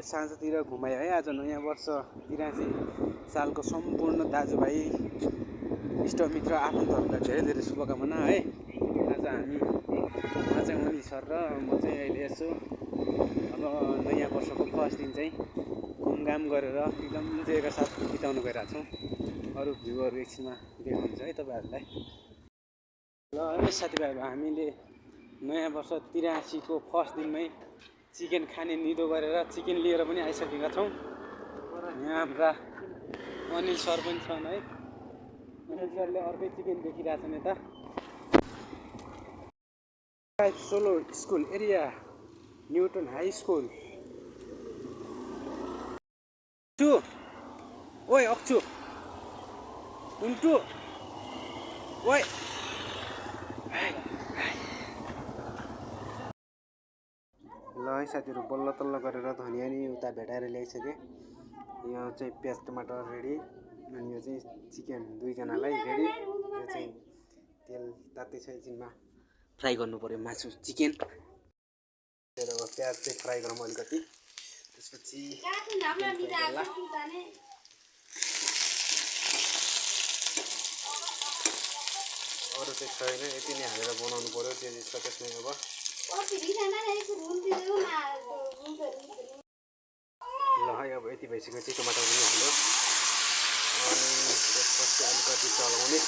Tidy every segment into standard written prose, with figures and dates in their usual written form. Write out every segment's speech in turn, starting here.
साँझतिर घुमायो है। आज नयाँ वर्ष 83 सालको सम्पूर्ण दाजुभाइ इष्टमित्र आफन्तहरूलाई धेरै धेरै शुभकामना है। आज हामी म चाहिँ मनिष सर र म चाहिँ अहिले यसो अब नयाँ वर्षको फर्स्ट दिन चाहिँ घुमघाम गरेर एकदम इन्जोयका साथ बिताउन गइरहेको छौँ। अरू भ्यूहरू एकछिनमा देखाउँछ है तपाईँहरूलाई। ल है साथीभाइहरू, हामीले नयाँ वर्ष 83 को फर्स्ट दिनमै चिकन खाने निदो गरेर चिकन लिएर पनि आइसकेका छौँ। यहाँ हाम्रा अनिल सर पनि छन् है। अनिल सरले अर्कै चिकन देखिरहेछन् यता। Solo school area newton high school. ओइ अक्छु उन्टु ओइ ल है साथीहरू, बल्ल तल्ल गरेर धनिया नि उता भेटाएर ल्याइसकेँ। यो चाहिँ प्याज टमाटर रेडी, अनि यो चाहिँ चिकन दुईजनालाई रेडी। यो चाहिँ तेल तातै छ, एकछिनमा फ्राई गर्नु पर्यो मासु चिकन। अब प्याज चाहिँ फ्राई गरौँ अलिकति, त्यसपछि अरू चाहिँ छैन, यति नै हालेर बनाउनु पर्यो। त्यो त्यसमै अब ल है, अब यति भइसकेपछि टमाटर पनि हाल्यो, अनि त्यसपछि अलिकति चलाउने।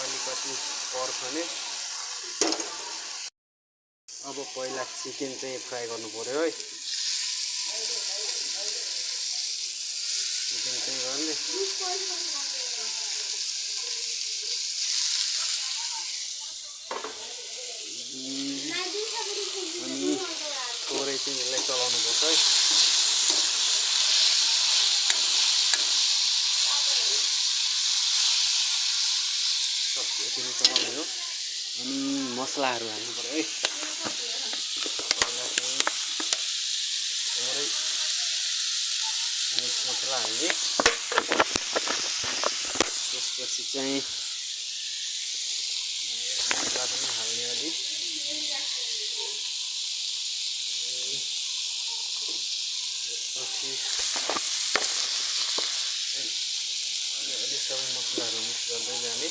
अलिकति पर्खने। अब पहिला चिकन चाहिँ फ्राई गर्नु पर्यो है। चिकन चाहिँ गर्ने, अनि थोरै चाहिँ यसलाई चलाउनु पर्छ है। यति नै चलाउने हो। अनि मसलाहरू हाल्नु पर्यो है। पहिला चाहिँ थोरै मिक्स मसला हाल्ने, त्यसपछि चाहिँ मसला पनि हाल्ने अलि। अलि सबै मसलाहरू मिक्स गर्दै जाने।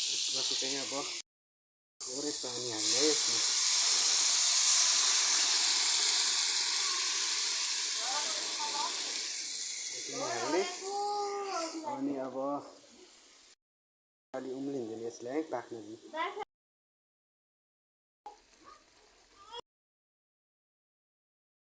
त्यसपछि चाहिँ अब थोरै पानी हाल्ने है यसमा। हाल्ने, अनि अब अलि उम्लिँदैन यसलाई है, पाक्न दिने।